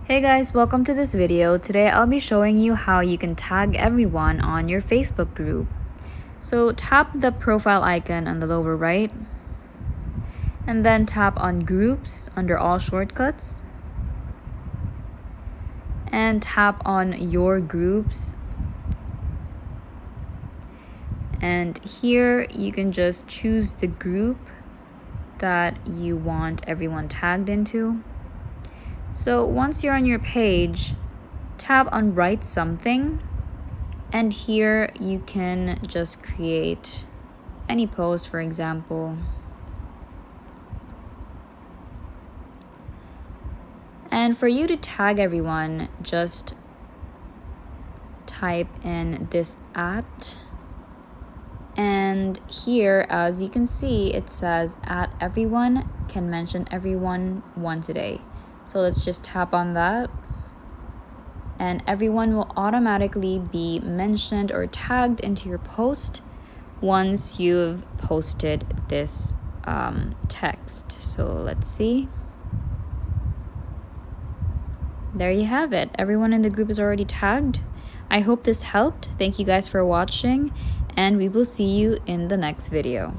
Hey guys, welcome to this video. Today I'll be showing you how you can tag everyone on your Facebook group. So tap the profile icon on the lower right and then tap on groups under all shortcuts and tap on your groups, and here you can just choose the group that you want everyone tagged into. So once you're on your page, tap on write something, and here you can just create any post, for example. And for you to tag everyone, just type in this @ and here, as you can see, it says @everyone can mention everyone once a day. So let's just tap on that, and everyone will automatically be mentioned or tagged into your post once you've posted this text. So let's see. There you have it. Everyone in the group is already tagged. I hope this helped. Thank you guys for watching, and we will see you in the next video.